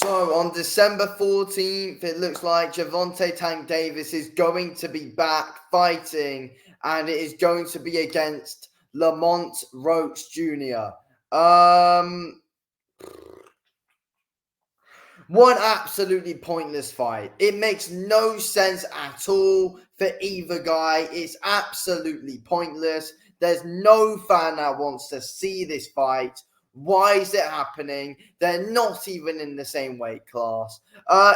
So on December 14th, it looks like Gervonta Tank Davis is going to be back fighting, and it is going to be against Lamont Roach Jr. One absolutely pointless fight. It makes no sense at all for either guy. It's absolutely pointless. There's no fan that wants to see this fight. Why is it happening? They're not even in the same weight class.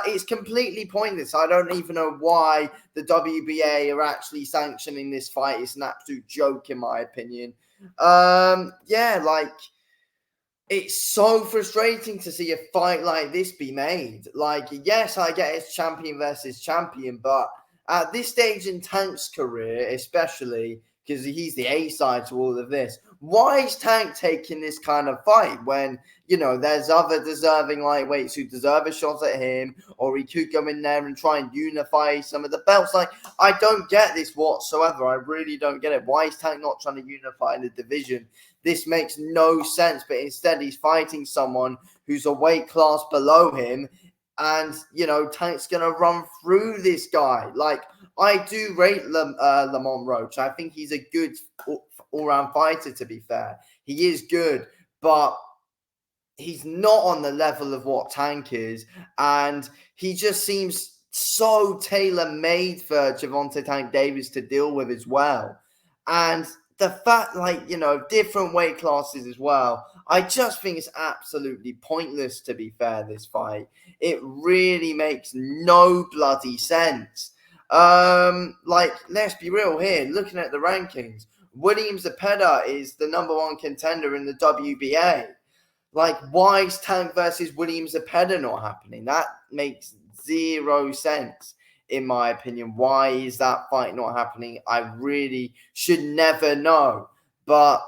It's completely pointless. I don't even know why the WBA are actually sanctioning this fight. It's an absolute joke, in my opinion. It's so frustrating to see a fight like this be made. Like, yes, I get it's champion versus champion, but at this stage in Tank's career, especially because he's the A side to all of this, why is Tank taking this kind of fight when, there's other deserving lightweights who deserve a shot at him, or he could go in there and try and unify some of the belts? Like, I don't get this whatsoever. I really don't get it. Why is Tank not trying to unify the division? This makes no sense, but instead he's fighting someone who's a weight class below him, and, Tank's going to run through this guy. Like, I do rate Lamont Roach. I think he's a good all-round fighter, to be fair. He is good, but he's not on the level of what Tank is, and he just seems so tailor-made for Gervonta Tank Davis to deal with as well. And the fact, different weight classes as well, I just think it's absolutely pointless, to be fair, this fight. It really makes no bloody sense. Let's be real here. Looking at the rankings, William Zepeda is the number one contender in the WBA. Like, why is Tank versus William Zepeda not happening? That makes zero sense, in my opinion. Why is that fight not happening? I really should never know. But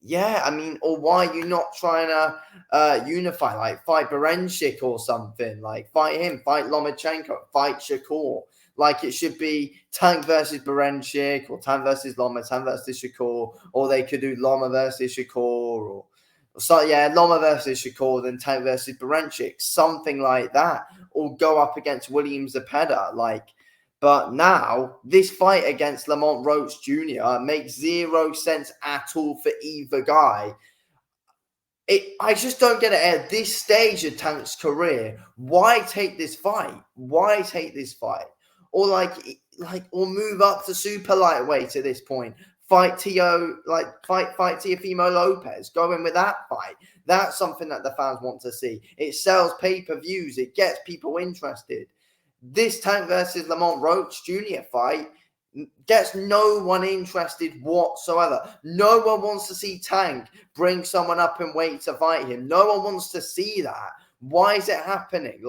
yeah, or why are you not trying to unify? Like, fight Berenchik or something. Like, fight him, fight Lomachenko, fight Shakur. Like, it should be Tank versus Berenchik, or Tank versus Loma, Tank versus Shakur, or they could do Loma versus Shakur, Loma versus Shakur, then Tank versus Berenchik, something like that, or go up against William Zepeda. But now this fight against Lamont Roach Jr. makes zero sense at all for either guy. I just don't get it at this stage of Tank's career. Why take this fight? Why take this fight? Or or move up to super lightweight at this point. Fight Teofimo Lopez. Go in with that fight. That's something that the fans want to see. It sells pay-per-views. It gets people interested. This Tank versus Lamont Roach Jr. fight gets no one interested whatsoever. No one wants to see Tank bring someone up in weight to fight him. No one wants to see that. Why is it happening?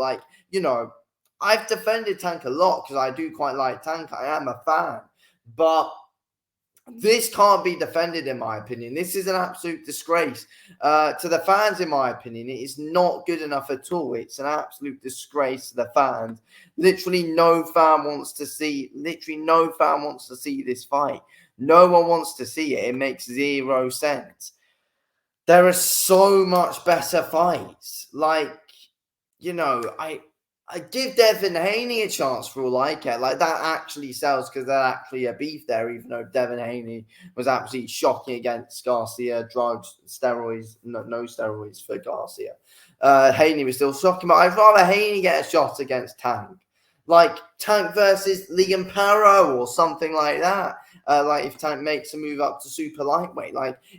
I've defended Tank a lot because I do quite like Tank. I am a fan. But this can't be defended, in my opinion. This is an absolute disgrace to the fans, in my opinion. It is not good enough at all. It's an absolute disgrace to the fans. Literally no fan wants to see this fight. No one wants to see it. It makes zero sense. There are so much better fights. I give Devin Haney a chance for all I care. That actually sells because there's actually a beef there, even though Devin Haney was absolutely shocking against Garcia. Drugs, steroids, no steroids for Garcia. Haney was still shocking, but I'd rather Haney get a shot against Tank. Tank versus Liam Paro or something like that. If Tank makes a move up to super lightweight.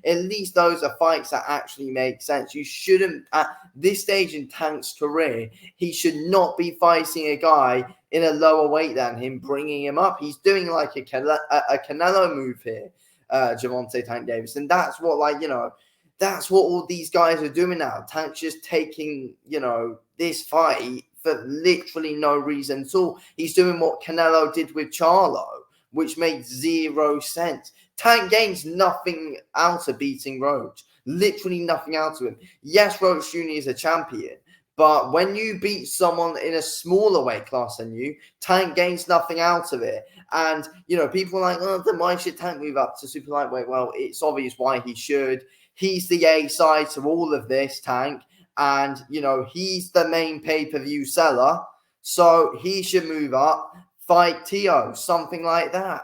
At least those are fights that actually make sense. You shouldn't, at this stage in Tank's career, he should not be fighting a guy in a lower weight than him, bringing him up. He's doing a Canelo move here, Gervonta Tank Davis. And that's what, that's what all these guys are doing now. Tank's just taking, this fight for literally no reason at all. He's doing what Canelo did with Charlo, which made zero sense. Tank gains nothing out of beating Roach. Literally nothing out of him. Yes, Roach Jr. is a champion, but when you beat someone in a smaller weight class than you, Tank gains nothing out of it. And, people are like, then why should Tank move up to super lightweight? Well, it's obvious why he should. He's the A side to all of this, Tank. and, you know, he's the main pay-per-view seller, so he should move up, fight Tio, something like that.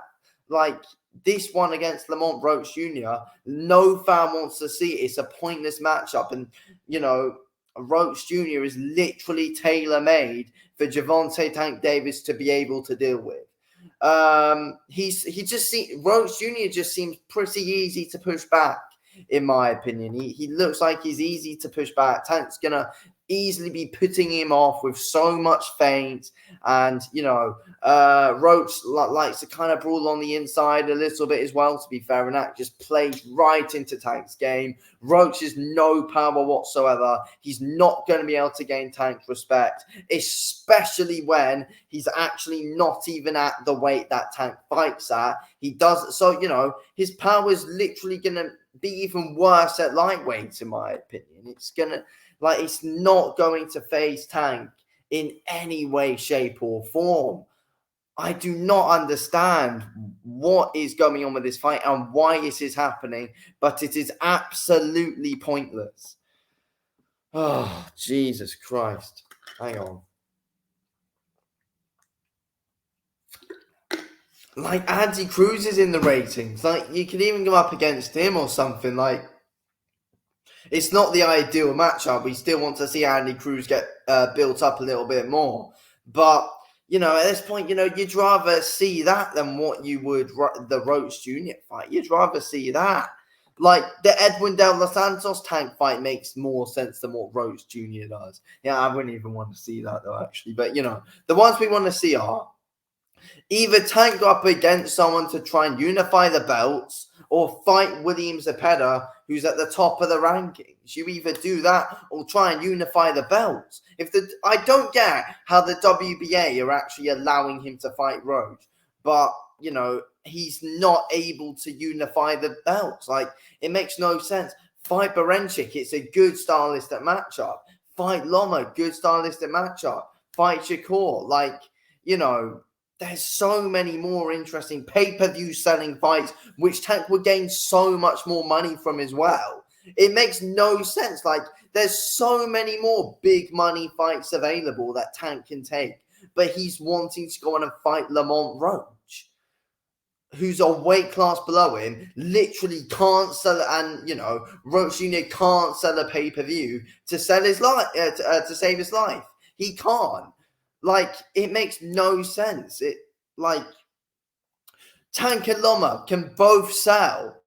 Like, this one against Lamont Roach Jr., no fan wants to see it. It's a pointless matchup, and, you know, Roach Jr. is literally tailor-made for Gervonta Tank Davis to be able to deal with. Roach Jr. just seems pretty easy to push back, in my opinion. He looks like he's easy to push back. Tank's gonna easily be putting him off with so much feint, and, you know, Roach likes to kind of brawl on the inside a little bit as well, to be fair, and that just plays right into Tank's game. Roach has no power whatsoever. He's not going to be able to gain Tank's respect, especially when he's actually not even at the weight that Tank fights at. He does, so, you know, his power is literally going to be even worse at lightweight, in my opinion. It's not going to phase Tank in any way, shape, or form. I do not understand what is going on with this fight and why this is happening, but it is absolutely pointless. Oh, Jesus Christ. Hang on. Like, Andy Cruz is in the ratings. Like, you could even go up against him or something. Like, it's not the ideal matchup. We still want to see Andy Cruz get built up a little bit more. But, you know, at this point, you know, you'd rather see that than what you would the Roach Jr. fight. You'd rather see that. Like, the Edwin De Los Santos Tank fight makes more sense than what Roach Jr. does. Yeah, I wouldn't even want to see that, though, actually. But, you know, the ones we want to see are either Tank go up against someone to try and unify the belts, or fight William Zepeda, who's at the top of the rankings. You either do that or try and unify the belts. I don't get how the WBA are actually allowing him to fight Roach, but, you know, he's not able to unify the belts. Like, it makes no sense. Fight Berencic, it's a good stylistic matchup. Fight Loma, good stylistic matchup. Fight Shakur, like, you know, there's so many more interesting pay-per-view selling fights, which Tank would gain so much more money from as well. It makes no sense. Like, there's so many more big money fights available that Tank can take, but he's wanting to go on and fight Lamont Roach, who's a weight class below him, literally can't sell it, and, you know, Roach Jr. can't sell a pay-per-view to sell his life, to save his life. He can't. Like, it makes no sense. Tank and Loma can both sell.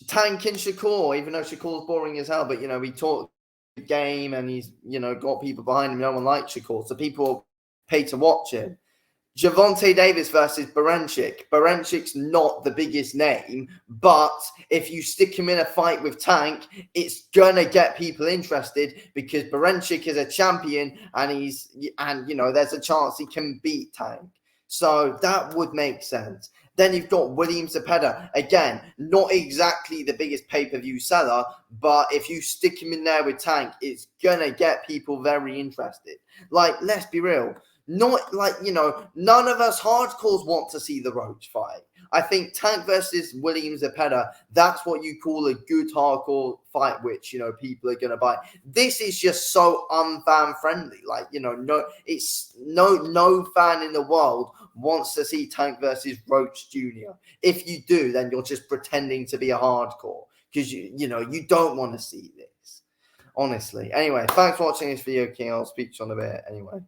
Tank and Shakur, even though Shakur's boring as hell, but, you know, we talk the game and he's, you know, got people behind him. No one likes Shakur, so people pay to watch him. Gervonta Davis versus Berencic. Berencic's not the biggest name, but if you stick him in a fight with Tank, it's gonna get people interested because Berencic is a champion and you know, there's a chance he can beat Tank. So that would make sense. Then you've got William Zepeda. Again, not exactly the biggest pay-per-view seller, but if you stick him in there with Tank, it's gonna get people very interested. Like, let's be real. Not like, you know, none of us hardcores want to see the Roach fight. I think Tank versus William Zepeda, that's what you call a good hardcore fight, which, you know, people are going to buy. This is just so unfan friendly. Like, you know, no fan in the world wants to see Tank versus Roach Jr. If you do, then you're just pretending to be a hardcore because, you know, you don't want to see this. Honestly. Anyway, thanks for watching this video, King. I'll speak to you in a bit. Anyway.